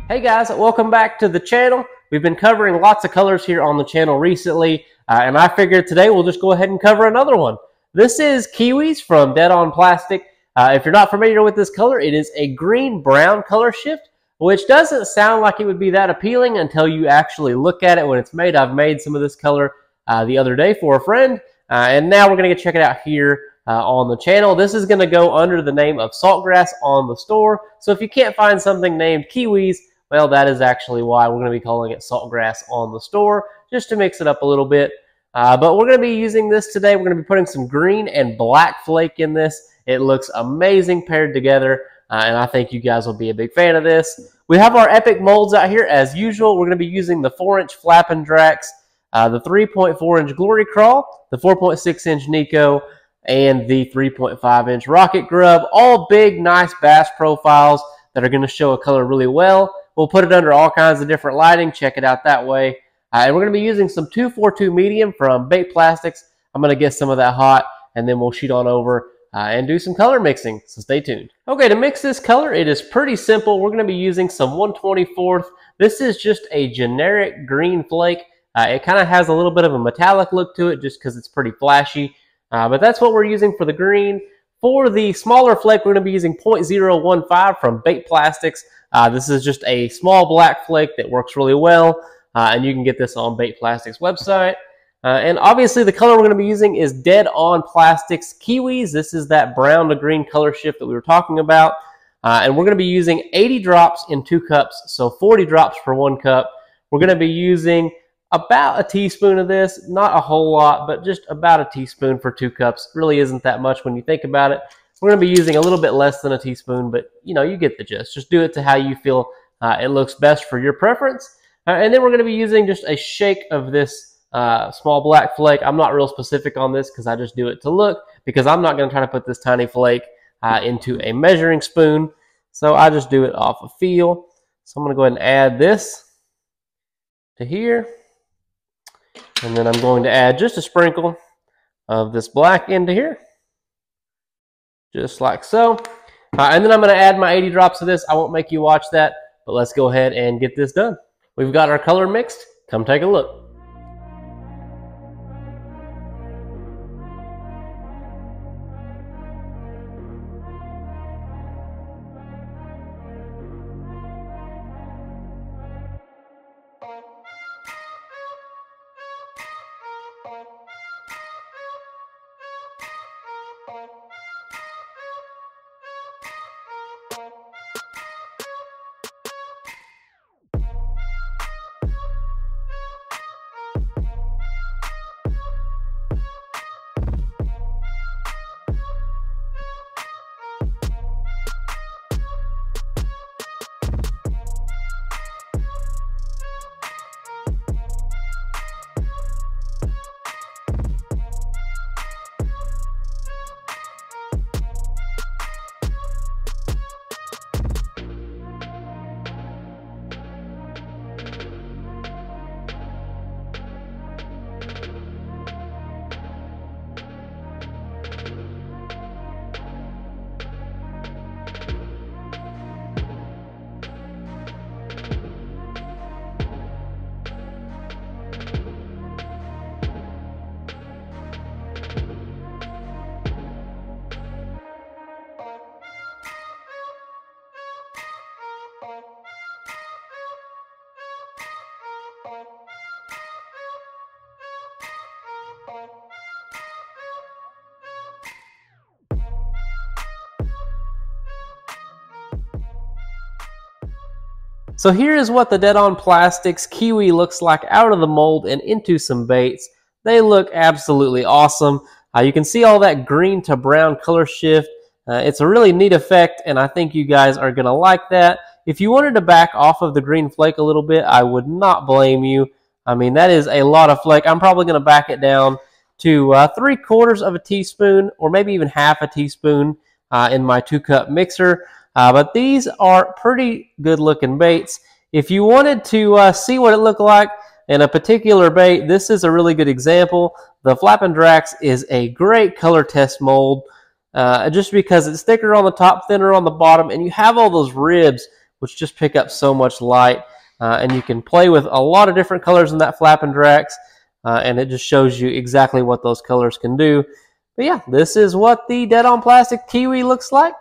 Hey guys, welcome back to the channel. We've been covering lots of colors here on the channel recently, and I figured today we'll just go ahead and cover another one. This is Kiwis from Dead On Plastic. If you're not familiar with this color, it is a green-brown color shift, which doesn't sound like it would be that appealing until you actually look at it when it's made. I've made some of this color the other day for a friend, and now we're going to check it out here on the channel. This is going to go under the name of saltgrass on the store, so if you can't find something named Kiwis, well, that is actually why we're going to be calling it saltgrass on the store, just to mix it up a little bit. But we're going to be using this today. We're going to be putting some green and black flake in this. It looks amazing paired together, and I think you guys will be a big fan of this. We have our epic molds out here as usual. We're going to be using the 4-inch Flappin' Drax, the 3.4-inch Glory Crawl, the 4.6-inch Nico, and the 3.5-inch Rocket Grub. All big, nice bass profiles that are going to show a color really well. We'll put it under all kinds of different lighting. Check it out that way. And we're going to be using some 242 medium from Dead On Plastics. I'm going to get some of that hot, and then we'll shoot on over and do some color mixing. So stay tuned. Okay, to mix this color, it is pretty simple. We're going to be using some 1/24. This is just a generic green flake. It kind of has a little bit of a metallic look to it just because it's pretty flashy. But that's what we're using for the green. For the smaller flake, we're going to be using 0.015 from Dead On Plastics. This is just a small black flake that works really well, and you can get this on Dead On Plastics website. And obviously the color we're going to be using is Dead On Plastics Kiwis. This is that brown to green color shift that we were talking about. And we're going to be using 80 drops in 2 cups, so 40 drops per 1 cup. We're going to be using about a teaspoon of this, not a whole lot, but just about a teaspoon for 2 cups. Really isn't that much when you think about it. We're going to be using a little bit less than a teaspoon, but you get the gist. Just do it to how you feel it looks best for your preference. And then we're going to be using just a shake of this small black flake. I'm not real specific on this because I just do it to look, because I'm not going to try to put this tiny flake into a measuring spoon. So I just do it off of feel. So I'm going to go ahead and add this to here. And then I'm going to add just a sprinkle of this black into here. Just like so. And then I'm going to add my 80 drops of this. I won't make you watch that, but let's go ahead and get this done. We've got our color mixed. Come take a look. So here is what the Dead On Plastics Kiwi looks like out of the mold and into some baits. They look absolutely awesome. You can see all that green to brown color shift. It's a really neat effect, and I think you guys are going to like that. If you wanted to back off of the green flake a little bit, I would not blame you. I mean, that is a lot of flake. I'm probably going to back it down to 3/4 of a teaspoon, or maybe even half a teaspoon in my 2-cup mixer. But these are pretty good looking baits. If you wanted to see what it looked like in a particular bait, this is a really good example. The Flappin' Drax is a great color test mold just because it's thicker on the top, thinner on the bottom, and you have all those ribs which just pick up so much light. And you can play with a lot of different colors in that flap and Drax, and it just shows you exactly what those colors can do. But yeah, this is what the Dead On Plastic Kiwi looks like,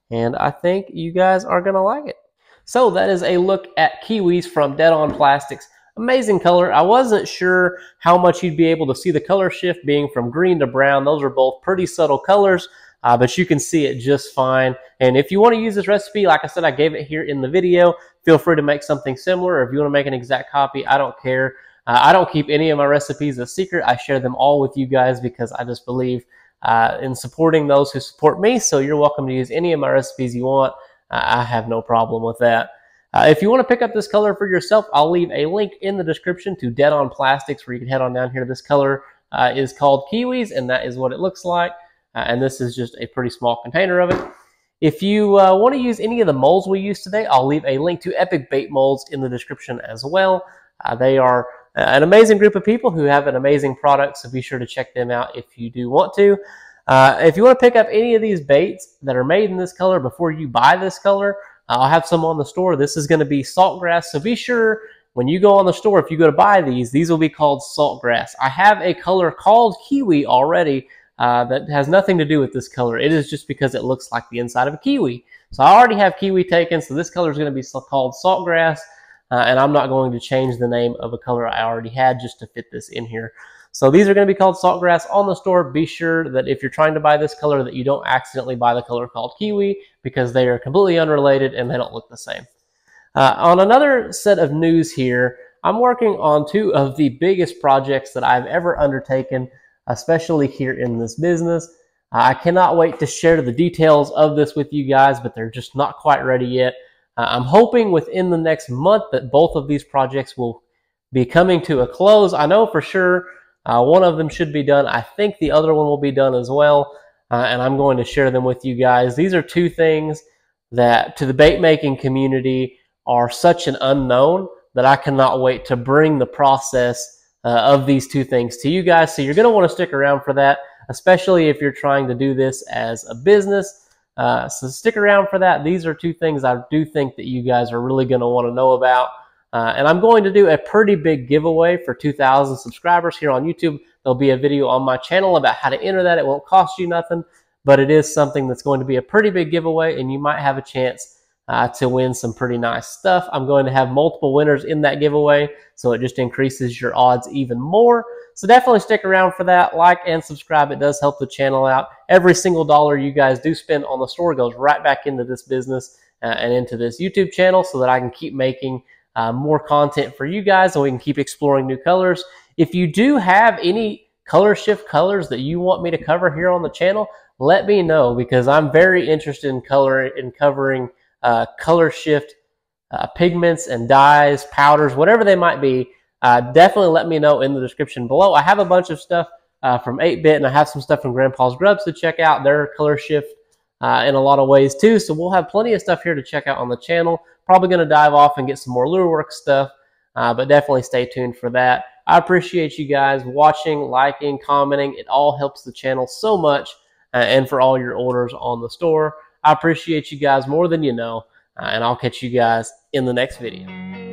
and I think you guys are going to like it. So that is a look at Kiwis from Dead On Plastics. Amazing color. I wasn't sure how much you'd be able to see the color shift being from green to brown. Those are both pretty subtle colors, but you can see it just fine. And if you want to use this recipe, like I said, I gave it here in the video. Feel free to make something similar, or if you want to make an exact copy, I don't care. I don't keep any of my recipes a secret. I share them all with you guys because I just believe in supporting those who support me. So you're welcome to use any of my recipes you want. I have no problem with that. If you want to pick up this color for yourself, I'll leave a link in the description to Dead On Plastics where you can head on down here. This color is called Kiwis, and that is what it looks like. And this is just a pretty small container of it. If you want to use any of the molds we use today, I'll leave a link to Epic Bait Molds in the description as well. They are an amazing group of people who have an amazing product, so be sure to check them out if you do want to. If you want to pick up any of these baits that are made in this color before you buy this color, I'll have some on the store. This is going to be saltgrass, so be sure when you go on the store, if you go to buy these will be called saltgrass. I have a color called Kiwi already that has nothing to do with this color. It is just because it looks like the inside of a kiwi. So I already have Kiwi taken, so this color is going to be called saltgrass, and I'm not going to change the name of a color I already had just to fit this in here. So these are going to be called saltgrass on the store. Be sure that if you're trying to buy this color that you don't accidentally buy the color called Kiwi, because they are completely unrelated and they don't look the same. On another set of news here, I'm working on two of the biggest projects that I've ever undertaken, especially here in this business. I cannot wait to share the details of this with you guys, but they're just not quite ready yet. I'm hoping within the next month that both of these projects will be coming to a close. I know for sure one of them should be done. I think the other one will be done as well, and I'm going to share them with you guys. These are two things that to the bait making community are such an unknown that I cannot wait to bring the process of these two things to you guys. So you're going to want to stick around for that, especially if you're trying to do this as a business. So stick around for that. These are two things I do think that you guys are really going to want to know about. And I'm going to do a pretty big giveaway for 2,000 subscribers here on YouTube. There'll be a video on my channel about how to enter that. It won't cost you nothing, but it is something that's going to be a pretty big giveaway, and you might have a chance to win some pretty nice stuff. I'm going to have multiple winners in that giveaway, so it just increases your odds even more. So definitely stick around for that. Like and subscribe. It does help the channel out. Every single dollar you guys do spend on the store goes right back into this business and into this YouTube channel so that I can keep making more content for you guys and we can keep exploring new colors. If you do have any Colorshift colors that you want me to cover here on the channel, let me know, because I'm very interested in covering Colorshift pigments and dyes, powders, whatever they might be. Definitely let me know in the description below. I have a bunch of stuff from 8-Bit, and I have some stuff from Grandpa's Grubs to check out. They're Colorshift in a lot of ways too, so we'll have plenty of stuff here to check out on the channel. Probably going to dive off and get some more lure work stuff, but definitely stay tuned for that. I appreciate you guys watching, liking, commenting. It all helps the channel so much, and for all your orders on the store. I appreciate you guys more than you know, and I'll catch you guys in the next video.